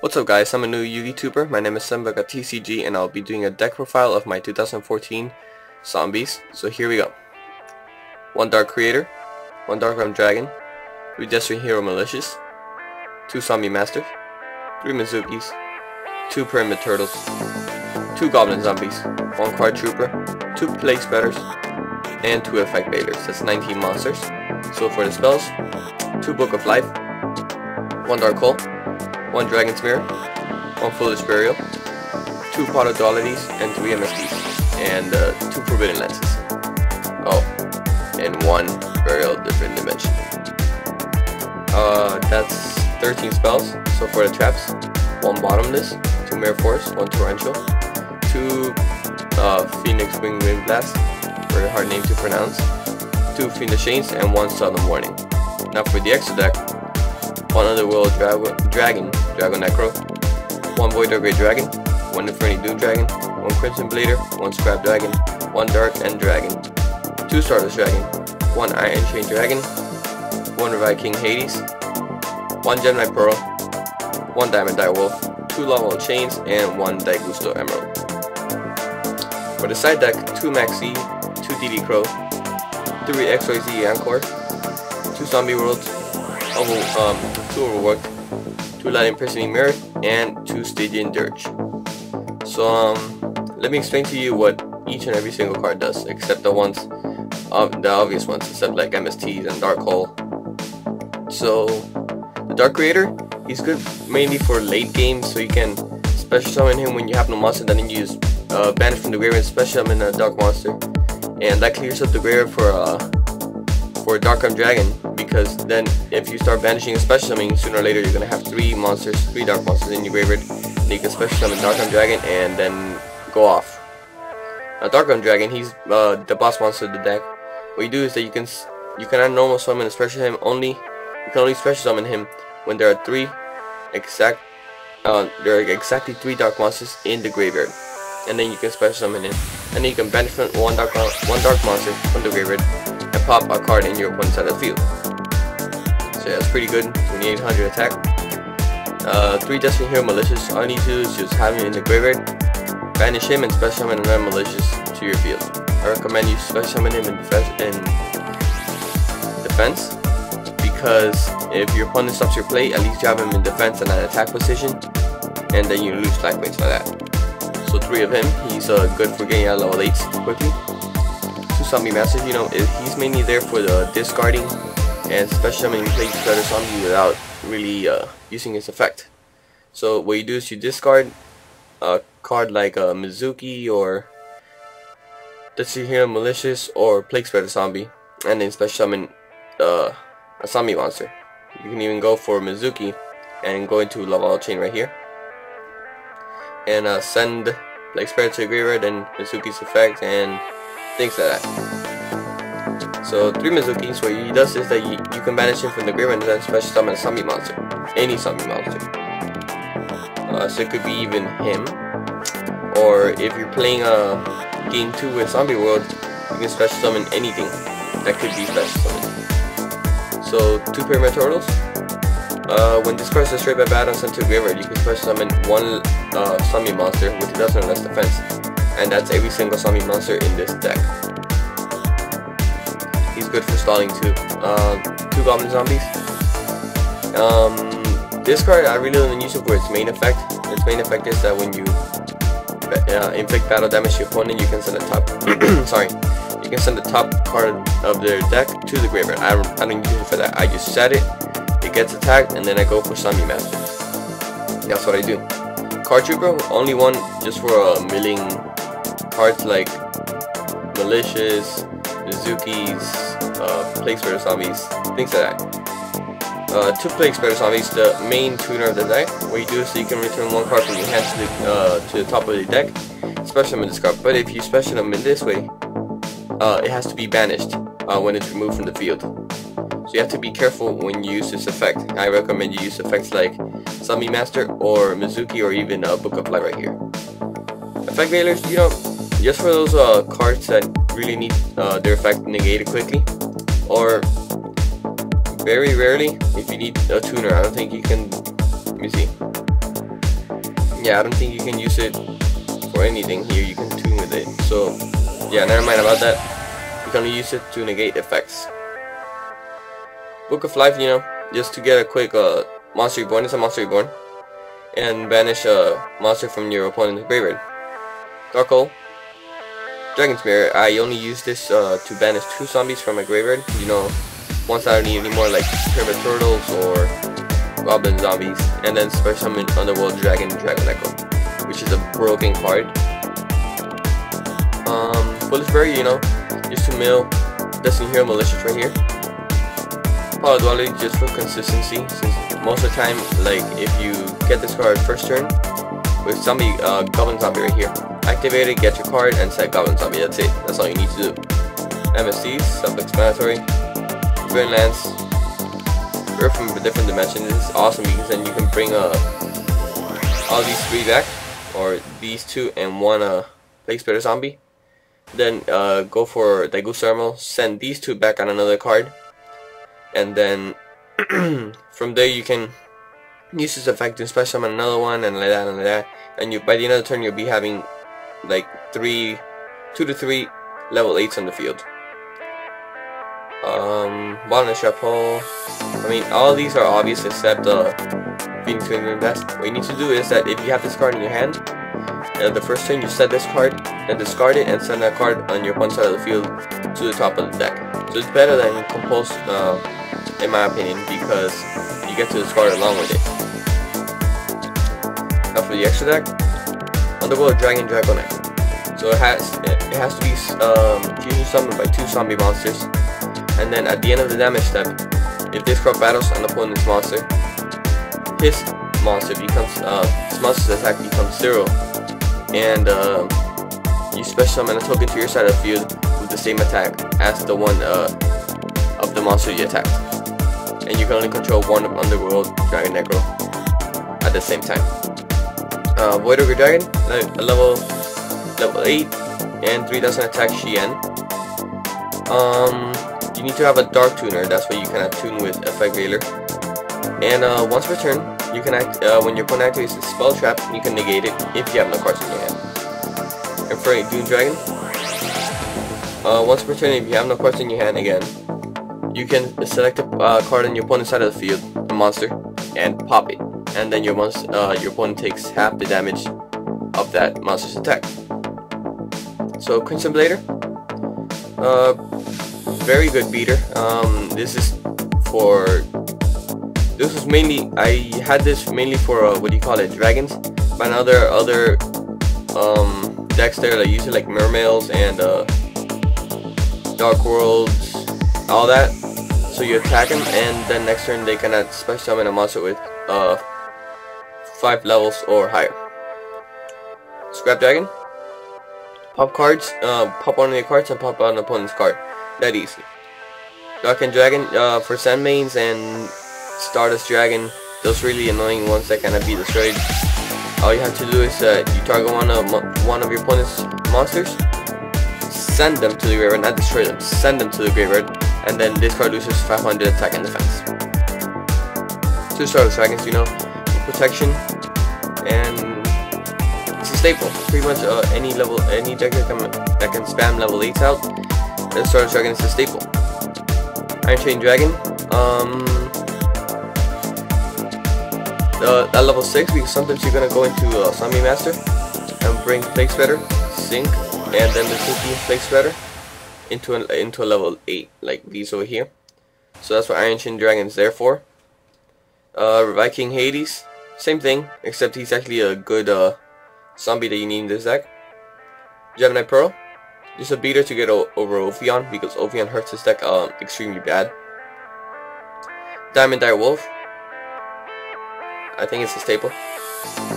What's up guys, I'm a new YugiTuber. My name is ZombicaTCG and I'll be doing a deck profile of my 2014 zombies. So here we go. 1 Dark Creator, 1 Dark Dragon, 3 Desperate Hero Malicious, 2 Zombie Masters, 3 Mezukis, 2 Pyramid Turtles, 2 Goblin Zombies, 1 Card Trooper, 2 Plaguespreaders, and 2 Effect Bailers. That's 19 monsters. So for the spells, 2 Book of Life, 1 Dark Hole, 1 Dragon's Mirror, 1 Foolish Burial, 2 Pot of Dualities, and 3 MSPs, and 2 Forbidden Lenses. Oh, and 1 Burial Different Dimension. That's 13 spells. So for the traps, 1 Bottomless, 2 Mirror Force, 1 Torrential, 2 Phoenix Wing Wind Blast, very hard name to pronounce, 2 Fiendish Chains, and 1 Southern Warning. Now for the extra deck, 1 Underworld Dragon Dragonecro, 1 Void Great Dragon, 1 Inferno Doom Dragon, 1 Crimson Blader, 1 Scrap Dragon, 1 Dark End Dragon, 2 Stardust Dragon, 1 Iron Chain Dragon, 1 Revive King Hades, 1 Gemini Pearl, 1 Diamond Direwolf, 2 Lava Chains, and 1 Daigusto Emerald. For the side deck, 2 Maxi, 2 DD Crow, 3 XYZ Anchor, 2 Zombie Worlds, 2 Overworked, 2 Light Imprisoning Mirror, and 2 Stygian Dirge. So let me explain to you what each and every single card does, except the ones, the obvious ones, except like MSTs and Dark Hole. So the Dark Creator, he's good mainly for late game, so you can special summon him when you have no monster, then you use banish from the graveyard, special summon a dark monster, and that clears up the graveyard for Dark Dragon, because then if you start banishing a special summon, sooner or later you're gonna have 3 dark monsters in your graveyard, and you can special summon Dark Dragon and then go off. Now Dark Dragon, he's the boss monster of the deck. What you do is that you cannot normal summon a special him only. You can only special summon him when there are exactly 3 dark monsters in the graveyard, and then you can special summon him, and then you can banish one dark monster from the graveyard and pop a card in your opponent's side of the field. So yeah, that's pretty good. 2800 attack. 3 Desperate Hero Malicious. All you need to do is just have him in the graveyard, banish him, and special summon another Malicious to your field. I recommend you special summon him in defense, because if your opponent stops your play, at least you have him in defense and an attack position, and then you lose life points for that. So 3 of him, he's good for getting out level 8s quickly. 2 Zombie Masters, you know, he's mainly there for the discarding and special summoning Plaguespreader zombie without really using his effect. So what you do is you discard a card like a Mezuki or Desperate Hero Malicious or Plaguespreader zombie, and then special summon a zombie monster. You can even go for Mezuki and go into Lava Chain right here and send Plaguespreader to the graveyard and Mezuki's effect and things like that. So 3 Mezukis, what he does is that you can banish him from the graveyard and then special summon a zombie monster, any zombie monster. So it could be even him, or if you're playing game 2 with Zombie World, you can special summon anything that could be special summoned. So 2 Pyramid Turtles. When this card is straight by battle and sent to the graveyard, you can special summon 1 zombie monster with 2,000 or less defense, and that's every single zombie monster in this deck. He's good for stalling too. 2 Goblin Zombies. This card I really don't use it for its main effect. Its main effect is that when you inflict battle damage to your opponent, you can send the top you can send the top card of their deck to the graveyard. I don't use it for that. I just set it, it gets attacked, and then I go for Zombie Masters. That's what I do. Card Trooper, only one just for milling cards like Malicious, Mezukis, Plaguespreader zombies, things like that. 2 Plaguespreader zombies, the main tuner of the deck. What you do is you can return 1 card from your hand to the top of the deck, special summon this card. But if you special summon this way, it has to be banished when it's removed from the field. So you have to be careful when you use this effect. I recommend you use effects like Zombie Master or Mezuki or even Book of Life right here. Effect Veilers, you know, just for those cards that really need their effect negated quickly, or very rarely if you need a tuner. I don't think you can, let me see, yeah, I don't think you can use it for anything here. You can tune with it. So yeah, never mind about that. You can only use it to negate effects. Book of Life, you know, just to get a quick monster reborn. It's a monster reborn, and banish a monster from your opponent's graveyard. Dark Hole, Dragon's Mirror. I only use this to banish 2 zombies from my graveyard. You know, ones I don't need anymore, like Pyramid Turtles or Goblin Zombies. And then special summon Underworld Dragon Dragonecro, which is a broken card. Plaguespreader, you know, just to mill Destiny Hero Malicious right here. Power Duality just for consistency, since most of the time, like if you get this card first turn with zombie, Goblin Zombie right here, activate it, get your card, and set Goblin Zombie. That's it. That's all you need to do. MSCs, self-explanatory. Green Lance, Earth from a different dimension. This is awesome because then you can bring all these 3 back, or these 2 and 1 Plaguespreader zombie. Then go for Daigu's Thermal, send these 2 back on another card, and then from there you can use this effect to special summon another one, and like that and like that. And you, by the end of the turn, you'll be having like 2 to 3 level 8s on the field. Bottomless Trap Hole. I mean, all these are obvious except Phoenix Wing Blast. What you need to do is that if you have this card in your hand, the first turn you set this card, then discard it and send that card on your opponent's side of the field to the top of the deck. So it's better than Compulse, in my opinion, because you get to discard it along with it. Now for the extra deck, Underworld Dragon Dragonecro. So it has to be fusion summoned by 2 zombie monsters, and then at the end of the damage step, if this card battles an opponent's monster, his monster becomes his monster's attack becomes 0, and you special summon a token to your side of the field with the same attack as the one of the monster you attacked, and you can only control 1 of Underworld Dragonecro at the same time. Void Ogre Dragon, level 8 and 3000 attack Shien. You need to have a Dark Tuner, that's why you cannot tune with Effect Veiler. And once per turn, you can when your opponent activates the spell trap, you can negate it if you have no cards in your hand. And for a Dune Dragon, once per turn, if you have no cards in your hand again, you can select a card on your opponent's side of the field, a monster, and pop it. And then your opponent takes half the damage of that monster's attack. So Crimson Blader, very good beater. This was mainly, I had this mainly for what do you call it, dragons. But now there are other decks there that use it, like Mermails and Dark Worlds, all that. So you attack them, and then next turn they cannot special summon a monster with 5 levels or higher. Scrap Dragon. Pop cards, pop one of your cards and pop on an opponent's card. That easy. Darken Dragon, for Sand Mains and Stardust Dragon, those really annoying ones that cannot be destroyed. All you have to do is you target one of your opponent's monsters, send them to the graveyard, not destroy them, send them to the graveyard, and then this card loses 500 attack and defense. 2 Stardust Dragons, you know, protection, and it's a staple. Pretty much any deck that can spam level 8s out, then Stardust Dragon is a staple. Iron Chain Dragon, at level 6, because sometimes you're gonna go into Zombie Master and bring Plaguespreader, Sync, and then Mezuki Plaguespreader into a level 8, like these over here. So that's what Iron Chain Dragon is there for. Viking Hades, same thing, except he's actually a good zombie that you need in this deck. Gemini Pearl, just a beater to get over Ophion, because Ophion hurts his deck extremely bad. Diamond Dire Wolf, I think it's a staple.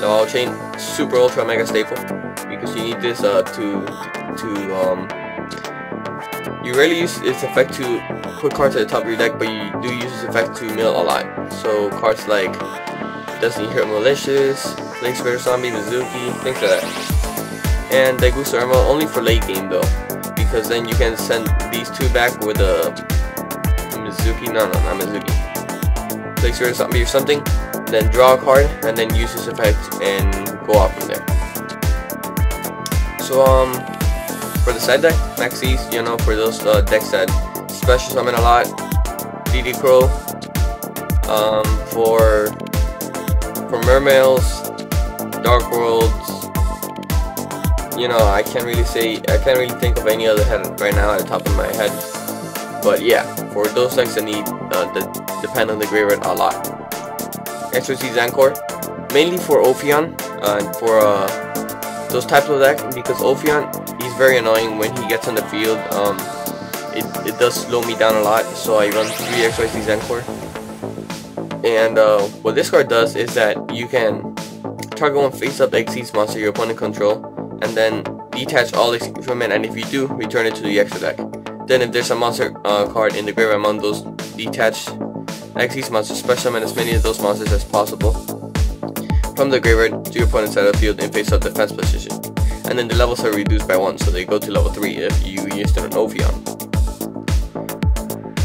The All Chain, super ultra mega staple, because you need this you rarely use its effect to put cards at the top of your deck, but you do use its effect to mill a lot. So cards like Destiny Hero Malicious, Plaguespreader Zombie, Mezuki, things like that. And Daigu's Thermal only for late game though, because then you can send these 2 back with a Mezuki, not Mezuki, Plaguespreader Zombie or something, then draw a card, and then use this effect and go off from there. So for the side deck, maxis, you know, for those decks that special summon a lot, DD Crow, for Mermails, Dark Worlds, you know, I can't really think of any other head right now at the top of my head. But yeah, for those decks that need that depend on the graveyard a lot. XYZ Zancor, mainly for Ophion and for those types of decks, because Ophion, he's very annoying when he gets on the field. It does slow me down a lot, so I run 3 XYZ Zancor. And what this card does is that you can target one face-up Xyz monster your opponent control, and then detach all Xyz from it, and if you do, return it to the extra deck. Then if there's a monster card in the graveyard among those detached Xyz monsters, special summon as many of those monsters as possible from the graveyard to your opponent's side of the field in face-up defense position. And then the levels are reduced by 1, so they go to level 3 if you used an Ophion.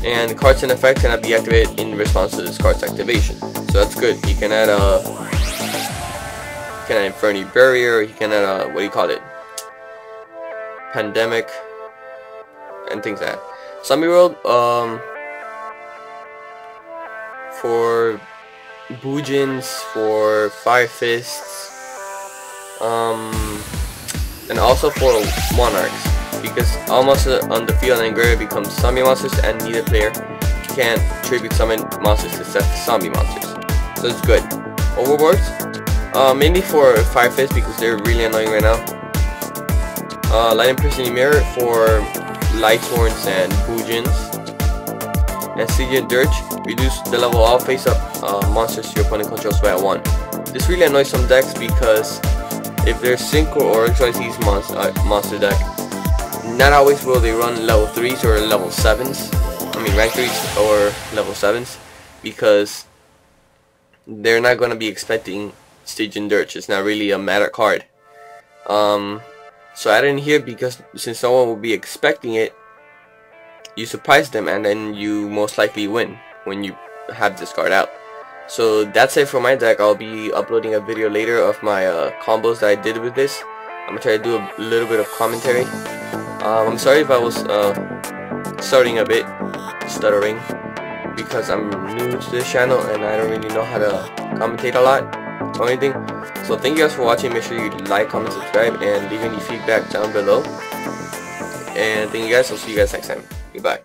And the cards in effect cannot be activated in response to this card's activation. So that's good. You can add Inferni Barrier, you can add what do you call it? Pandemic, and things like that. Zombie World, for Boojins, for Fire Fists, and also for Monarchs, because all monsters on the field and graveyard become zombie monsters, and neither player can tribute summon monsters to set zombie monsters. So it's good. Overboards, mainly for Fire Fists because they're really annoying right now. Lightning Piercing Mirror for Lightsworns and Boojins. And Stygian Dirge, reduce the level of all face-up monsters your opponent controls by 1. This really annoys some decks because if there's Synchro or XYZ's monster deck, not always will they run level 3s or level 7s, I mean rank 3s or level 7s, because they're not going to be expecting Stygian Dirge. It's not really a meta card. So add it in here because since no one will be expecting it, you surprise them and then you most likely win when you have this card out. So that's it for my deck. I'll be uploading a video later of my combos that I did with this. I'm gonna try to do a little bit of commentary. I'm sorry if I was starting a bit stuttering because I'm new to this channel and I don't really know how to commentate a lot or anything. So thank you guys for watching. Make sure you like, comment, subscribe, and leave any feedback down below. And thank you guys. I'll see you guys next time. Goodbye.